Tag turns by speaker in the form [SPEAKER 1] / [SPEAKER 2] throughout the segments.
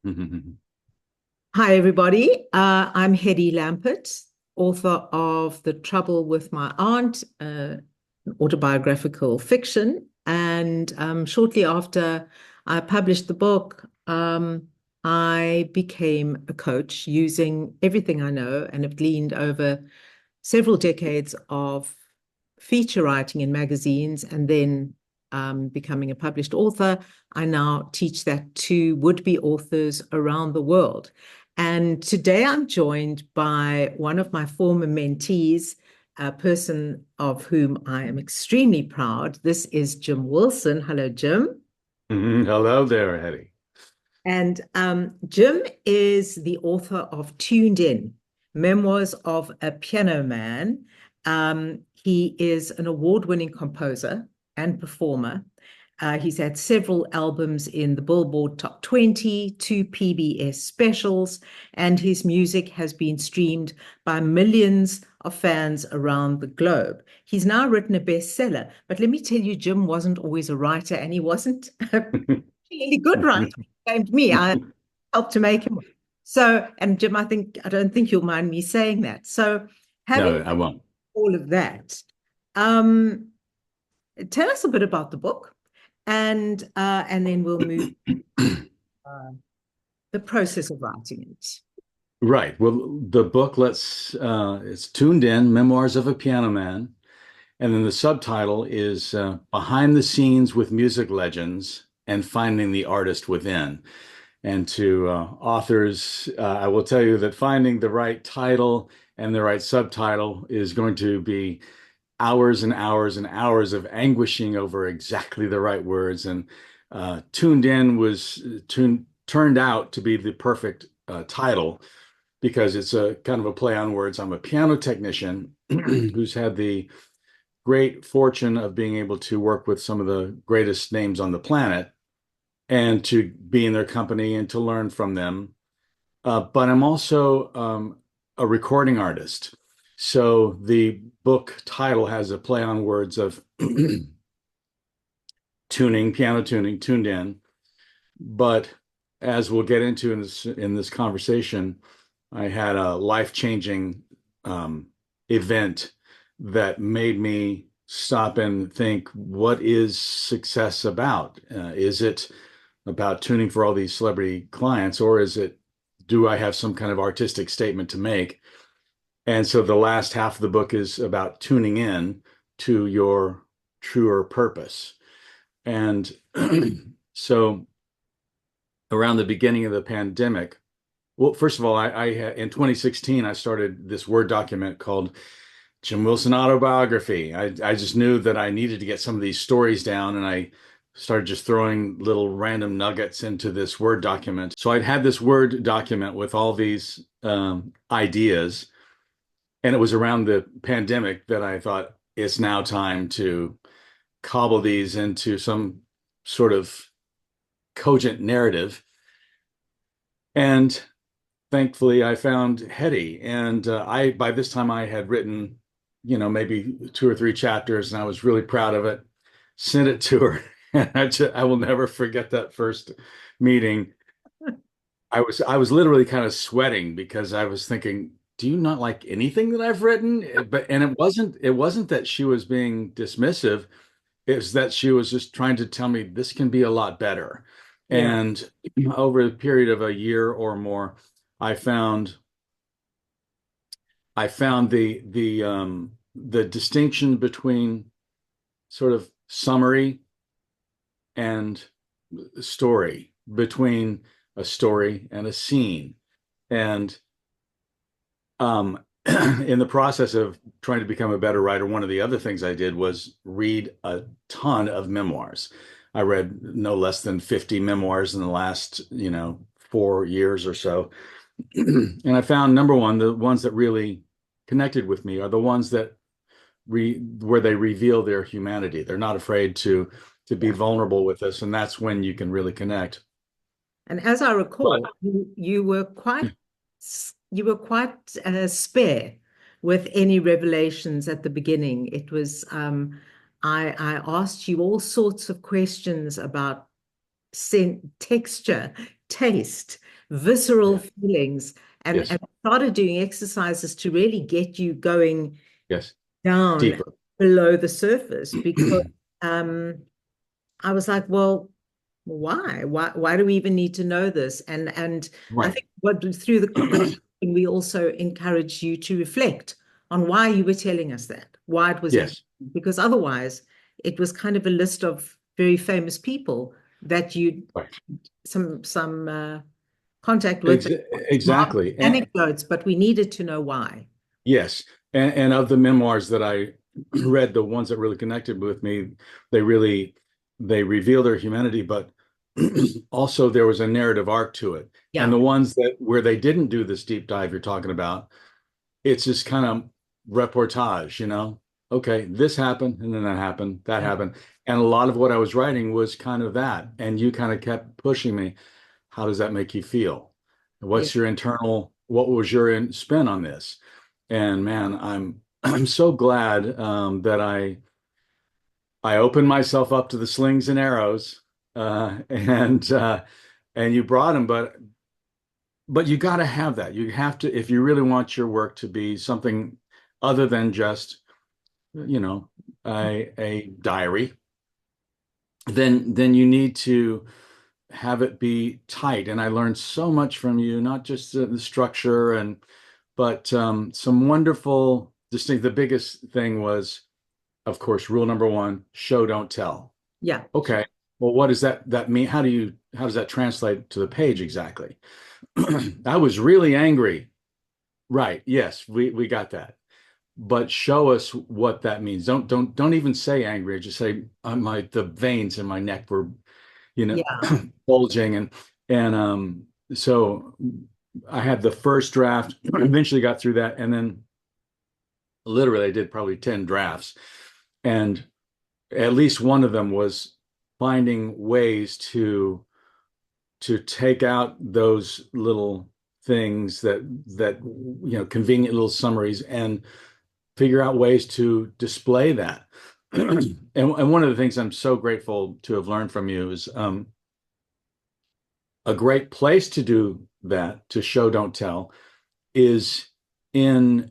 [SPEAKER 1] Hi, everybody. I'm Hedi Lampert, author of The Trouble with My Aunt, autobiographical fiction. And shortly after I published the book, I became a coach using everything I know and have gleaned over several decades of feature writing in magazines and then becoming a published author. I now teach that to would-be authors around the world. And today I'm joined by one of my former mentees, a person of whom I am extremely proud. This is Jim Wilson. Hello, Jim.
[SPEAKER 2] Hello there, Hedi.
[SPEAKER 1] And Jim is the author of Tuned In, Memoirs of a Piano Man. He is an award-winning composer and performer. He's had several albums in the Billboard Top 20, two PBS specials, and his music has been streamed by millions of fans around the globe. He's now written a bestseller, but let me tell you, Jim wasn't always a writer, and he wasn't a really good writer. He came to me. I helped to make him. So, and Jim, I don't think you'll mind me saying that. So, having
[SPEAKER 2] No, I won't.
[SPEAKER 1] all of that, um, tell us a bit about the book, and then we'll move uh, the process of writing it.
[SPEAKER 2] Right. Well, the book it's tuned in, Memoirs of a Piano Man. And then the subtitle is Behind the Scenes with Music Legends and Finding the Artist Within. And to authors, I will tell you that finding the right title and the right subtitle is going to be hours and hours and hours of anguishing over exactly the right words. And tuned in turned out to be the perfect title because it's a kind of a play on words. I'm a piano technician who's had the great fortune of being able to work with some of the greatest names on the planet and to be in their company and to learn from them. But I'm also a recording artist. So the book title has a play on words of tuning, piano tuning, tuned in. But as we'll get into in this conversation, I had a life-changing event that made me stop and think, what is success about? Is it about tuning for all these celebrity clients, or do I have some kind of artistic statement to make? And so the last half of the book is about tuning in to your truer purpose. And so around the beginning of the pandemic, well, first of all, in 2016, I started this Word document called Jim Wilson Autobiography. I just knew that I needed to get some of these stories down, and I started just throwing little random nuggets into this Word document. So I'd had this Word document with all these ideas, and it was around the pandemic that I thought it's now time to cobble these into some sort of cogent narrative. And thankfully, I found Hedi, and by this time I had written, maybe two or three chapters, and I was really proud of it. Sent it to her, and I will never forget that first meeting. I was literally kind of sweating because I was thinking, do you not like anything that I've written? And it wasn't that she was being dismissive. It's that she was just trying to tell me this can be a lot better.
[SPEAKER 1] Yeah.
[SPEAKER 2] And over a period of a year or more, I found I found the distinction between sort of summary and story, between a story and a scene. And in the process of trying to become a better writer, one of the other things I did was read a ton of memoirs. I read no less than 50 memoirs in the last, 4 years or so. And I found, number one, the ones that really connected with me are the ones that where they reveal their humanity. They're not afraid to be
[SPEAKER 1] Yeah.
[SPEAKER 2] vulnerable with us, and that's when you can really connect.
[SPEAKER 1] And as I
[SPEAKER 2] But
[SPEAKER 1] recall, you were quite spare with any revelations at the beginning. It was I asked you all sorts of questions about scent, texture, taste. visceral
[SPEAKER 2] Yeah.
[SPEAKER 1] feelings,
[SPEAKER 2] Yes.
[SPEAKER 1] and started doing exercises to really get you going
[SPEAKER 2] Yes.
[SPEAKER 1] down
[SPEAKER 2] Deeper.
[SPEAKER 1] below the surface because I was like, well, why? Why do we even need to know this? And I
[SPEAKER 2] Right.
[SPEAKER 1] think what through the we also encourage you to reflect on why you were telling us that, why it was
[SPEAKER 2] Yes.
[SPEAKER 1] important, because otherwise it was kind of a list of very famous people that you
[SPEAKER 2] Right.
[SPEAKER 1] some contact with,
[SPEAKER 2] Ex exactly. And
[SPEAKER 1] anecdotes, but we needed to know why.
[SPEAKER 2] yes. And of the memoirs that I read, the ones that really connected with me, they really they reveal their humanity, but also there was a narrative arc to it. And
[SPEAKER 1] Yeah,
[SPEAKER 2] the ones that where they didn't do this deep dive you're talking about, it's just kind of reportage, you know? Okay, this happened, and then that happened, that
[SPEAKER 1] yeah,
[SPEAKER 2] happened. And a lot of what I was writing was kind of that. And you kind of kept pushing me. How does that make you feel?
[SPEAKER 1] yeah.
[SPEAKER 2] What's your internal, what was your spin on this? And man, I'm so glad that I opened myself up to the slings and arrows, and you brought them, but you got to have that. You have to, if you really want your work to be something other than just, you know, a diary, then you need to have it be tight. And I learned so much from you, not just the structure but some wonderful distinct. The biggest thing was, of course, rule number one: show, don't tell.
[SPEAKER 1] Yeah.
[SPEAKER 2] Okay. Well, what does that mean? How does that translate to the page exactly? I was really angry. Right. Yes, we got that. But show us what that means. Don't even say angry. Just say my the veins in my neck were, you know,
[SPEAKER 1] Yeah.
[SPEAKER 2] bulging and so I had the first draft, eventually got through that, and then literally I did probably 10 drafts. And at least one of them was finding ways to take out those little things that convenient little summaries and figure out ways to display that. And one of the things I'm so grateful to have learned from you is a great place to do that, to show, don't tell, is in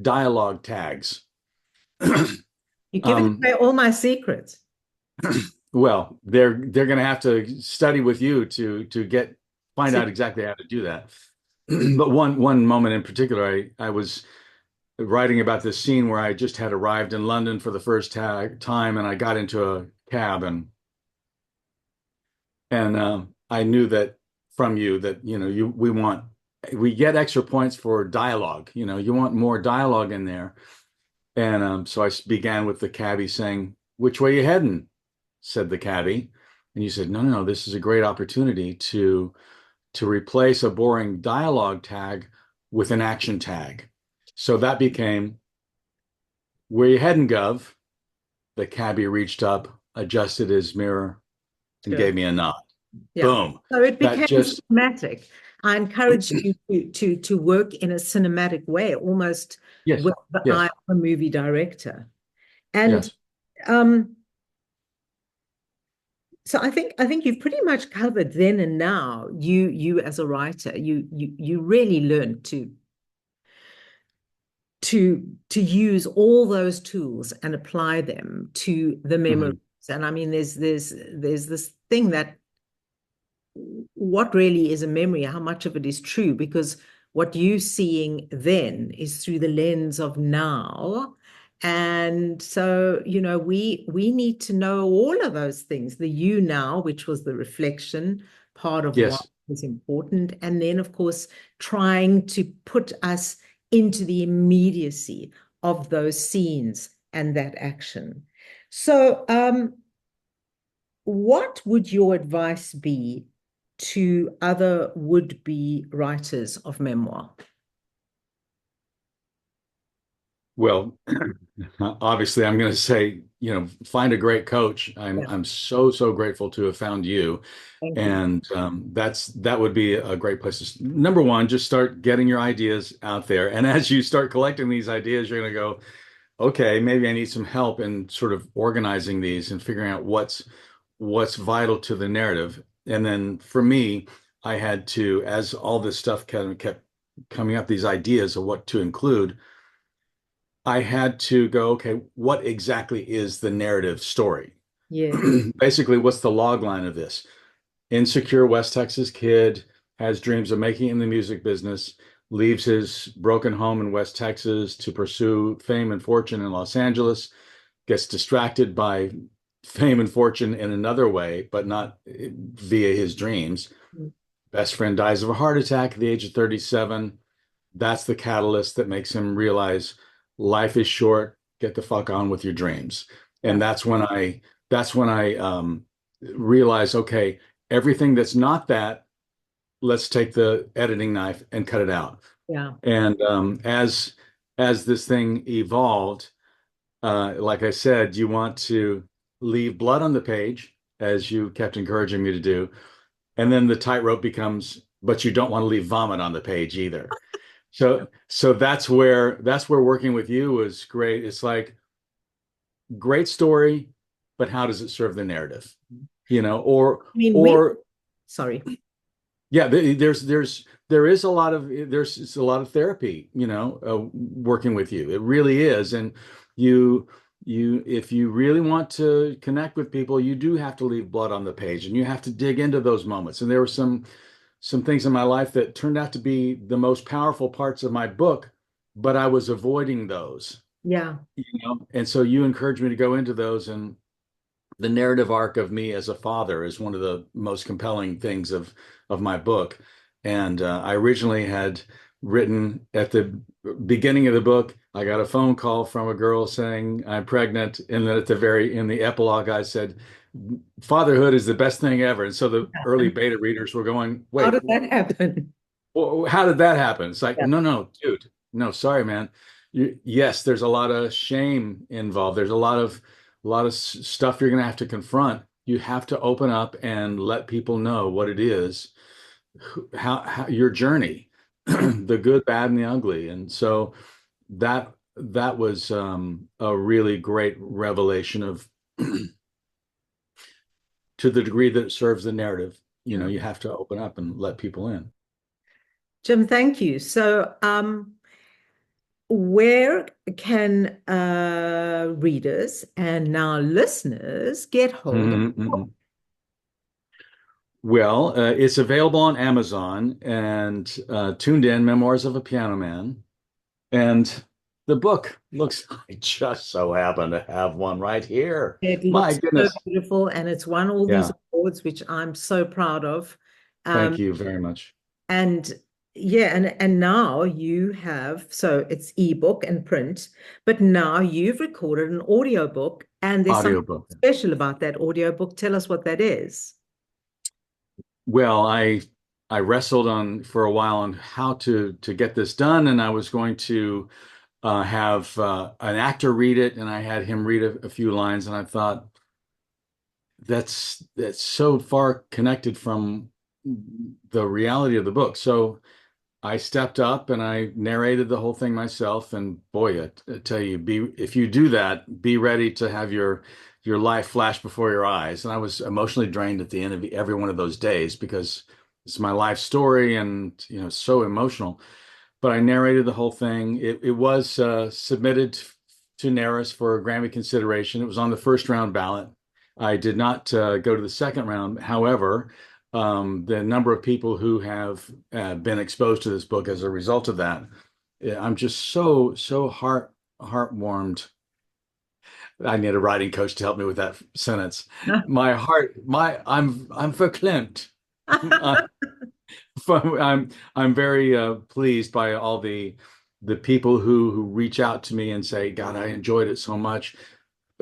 [SPEAKER 2] dialogue tags.
[SPEAKER 1] You're giving
[SPEAKER 2] um,
[SPEAKER 1] away all my secrets.
[SPEAKER 2] well, they're going to have to study with you to get find
[SPEAKER 1] So,
[SPEAKER 2] out exactly how to do that. But one moment in particular, I was writing about this scene where I just had arrived in London for the first time, and I got into a cab, and I knew that from you that we get extra points for dialogue. You want more dialogue in there, and so I began with the cabbie saying, "Which way you heading?" said the cabbie, and you said, "No, no, no. This is a great opportunity to replace a boring dialogue tag with an action tag." So that became, "Where you heading, Gov?" The cabbie reached up, adjusted his mirror, and
[SPEAKER 1] sure.
[SPEAKER 2] gave me a nod.
[SPEAKER 1] Yeah.
[SPEAKER 2] Boom.
[SPEAKER 1] So it
[SPEAKER 2] That
[SPEAKER 1] became
[SPEAKER 2] just,
[SPEAKER 1] cinematic. I encourage you to work in a cinematic way, almost
[SPEAKER 2] yes,
[SPEAKER 1] with the eye
[SPEAKER 2] yes,
[SPEAKER 1] of a movie director. And
[SPEAKER 2] yes.
[SPEAKER 1] um, so I think you've pretty much covered then and now. You as a writer, you really learned to use all those tools and apply them to the memories.
[SPEAKER 2] Mhm.
[SPEAKER 1] And I mean, there's this thing that what really is a memory, how much of it is true, because what you're seeing then is through the lens of now. And so, we need to know all of those things, the you now, which was the reflection part of what
[SPEAKER 2] Yes,
[SPEAKER 1] was important. And then, of course, trying to put us into the immediacy of those scenes and that action. So, what would your advice be to other would-be writers of memoir?
[SPEAKER 2] well, obviously, I'm going to say, find a great coach. I'm
[SPEAKER 1] Yeah,
[SPEAKER 2] I'm so grateful to have found you,
[SPEAKER 1] thank you.
[SPEAKER 2] and that would be a great place to. Number one, just start getting your ideas out there, and as you start collecting these ideas, you're going to go, okay, maybe I need some help in sort of organizing these and figuring out what's vital to the narrative. And then for me, I had to, as all this stuff kind of kept coming up, these ideas of what to include, I had to go, okay, what exactly is the narrative story?
[SPEAKER 1] Yes.
[SPEAKER 2] Basically, what's the log line of this? Insecure West Texas kid has dreams of making it in the music business, leaves his broken home in West Texas to pursue fame and fortune in Los Angeles, gets distracted by fame and fortune in another way, but not via his dreams. Best friend dies of a heart attack at the age of 37. That's the catalyst that makes him realize life is short. Get the fuck on with your dreams. And
[SPEAKER 1] Yeah.
[SPEAKER 2] that's when I realized, okay, everything that's not that, let's take the editing knife and cut it out.
[SPEAKER 1] Yeah.
[SPEAKER 2] And as this thing evolved, like I said, you want to leave blood on the page, as you kept encouraging me to do. And then the tightrope becomes, but you don't want to leave vomit on the page either. So that's where working with you was great. It's like great story, but how does it serve the narrative? You know, or
[SPEAKER 1] I mean,
[SPEAKER 2] or
[SPEAKER 1] sorry.
[SPEAKER 2] yeah, there is a lot of it's a lot of therapy, working with you. It really is. And you if you really want to connect with people, you do have to leave blood on the page and you have to dig into those moments. And there were some things in my life that turned out to be the most powerful parts of my book, but I was avoiding those,
[SPEAKER 1] Yeah.
[SPEAKER 2] And so you encouraged me to go into those, and the narrative arc of me as a father is one of the most compelling things of my book. And I originally had written at the beginning of the book, I got a phone call from a girl saying I'm pregnant, and then in the epilogue, I said, "Fatherhood is the best thing ever." And so the early
[SPEAKER 1] And
[SPEAKER 2] beta readers were going,
[SPEAKER 1] how
[SPEAKER 2] "Wait,
[SPEAKER 1] did that happen?
[SPEAKER 2] well, how did that happen?" It's like,
[SPEAKER 1] Yeah.
[SPEAKER 2] no, no, dude, no, sorry, man. Yes, there's a lot of shame involved. There's a lot of stuff you're going to have to confront. You have to open up and let people know what it is, how your journey, the good, bad, and the ugly. And so that was a really great revelation of, to the degree that it serves the narrative.
[SPEAKER 1] Yeah.
[SPEAKER 2] You have to open up and let people in.
[SPEAKER 1] Jim, thank you. So, where can readers and now listeners get hold of
[SPEAKER 2] Mhm,
[SPEAKER 1] the book?
[SPEAKER 2] mhm. Well, it's available on Amazon and tuned in Memoirs of a Piano Man. And the book looks, I just so happen to have one right here.
[SPEAKER 1] It
[SPEAKER 2] My
[SPEAKER 1] looks so
[SPEAKER 2] goodness.
[SPEAKER 1] beautiful and it's won all these
[SPEAKER 2] Yeah,
[SPEAKER 1] awards, which I'm so proud of. Um,
[SPEAKER 2] thank you very much.
[SPEAKER 1] and yeah, and now you have, so it's ebook and print, but now you've recorded an audiobook and there's something
[SPEAKER 2] Audiobook.
[SPEAKER 1] special about that audiobook. Tell us what that is.
[SPEAKER 2] Well, I wrestled on for a while on how to get this done, and I was going to have an actor read it, and I had him read a few lines, and I thought that's so far connected from the reality of the book. So I stepped up and I narrated the whole thing myself. And boy, I tell you, if you do that, be ready to have your life flash before your eyes. And I was emotionally drained at the end of every one of those days because it's my life story and so emotional. But I narrated the whole thing. It was submitted to NARAS for Grammy consideration. It was on the first round ballot. I did not go to the second round. However, the number of people who have been exposed to this book as a result of that, yeah, I'm just so heartwarmed. I need a writing coach to help me with that sentence. My heart, I'm verklempt. I'm very pleased by all the people who reach out to me and say, "God, I enjoyed it so much."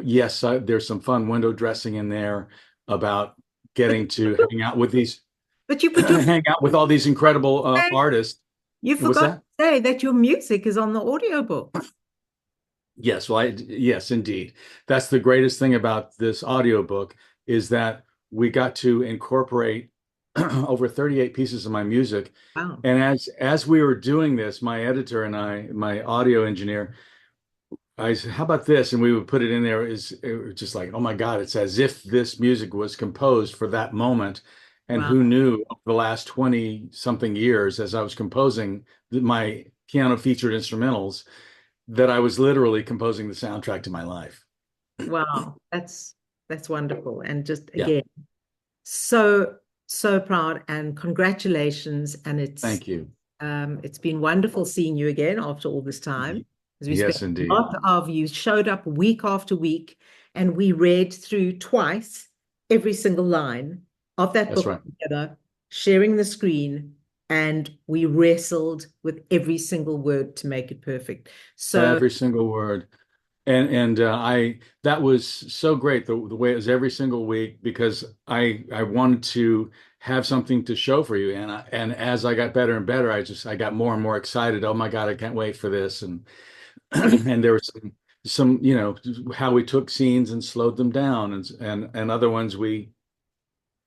[SPEAKER 2] Yes, there's some fun window dressing in there about
[SPEAKER 1] But
[SPEAKER 2] getting to
[SPEAKER 1] but
[SPEAKER 2] hang out with all these incredible artists.
[SPEAKER 1] you
[SPEAKER 2] What's
[SPEAKER 1] forgot to
[SPEAKER 2] that?
[SPEAKER 1] say that your music is on the audiobook.
[SPEAKER 2] Yes, well, yes, indeed. That's the greatest thing about this audiobook is that we got to incorporate over 38 pieces of my music.
[SPEAKER 1] Wow.
[SPEAKER 2] And as we were doing this, my editor and I, my audio engineer, I said, "How about this?" And we would put it in there. It was just like, oh my God, it's as if this music was composed for that moment. And
[SPEAKER 1] Wow.
[SPEAKER 2] who knew over the last 20 something years, as I was composing my piano featured instrumentals, that I was literally composing the soundtrack to my life.
[SPEAKER 1] Wow. That's wonderful. And just
[SPEAKER 2] Yeah.
[SPEAKER 1] again, so so proud and congratulations. And
[SPEAKER 2] Thank you.
[SPEAKER 1] it's been wonderful seeing you again after all this time. Because we spent
[SPEAKER 2] Yes,
[SPEAKER 1] a
[SPEAKER 2] indeed.
[SPEAKER 1] lot of you showed up week after week, and we read through twice every single line of that
[SPEAKER 2] That's
[SPEAKER 1] book
[SPEAKER 2] right.
[SPEAKER 1] together, sharing the screen, and we wrestled with every single word to make it perfect. So,
[SPEAKER 2] Every single word. And I that was so great the way it was every single week, because I wanted to have something to show for you, and as I got better and better, I got more and more excited. Oh my God, I can't wait for this. And and there was some how we took scenes and slowed them down, and other ones we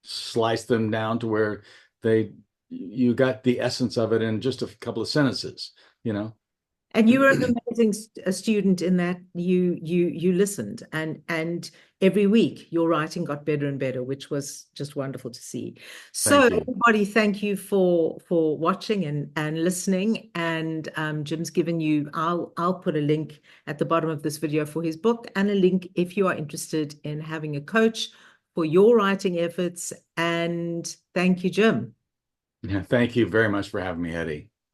[SPEAKER 2] sliced them down to where they you got the essence of it in just a couple of sentences, you know.
[SPEAKER 1] and you were an amazing student in that you listened, and every week your writing got better and better, which was just wonderful to see. So
[SPEAKER 2] Thank you.
[SPEAKER 1] everybody, thank you for watching and listening. And Jim's given you, I'll put a link at the bottom of this video for his book, and a link if you are interested in having a coach for your writing efforts. And thank you, Jim.
[SPEAKER 2] Yeah, thank you very much for having me, Hedi.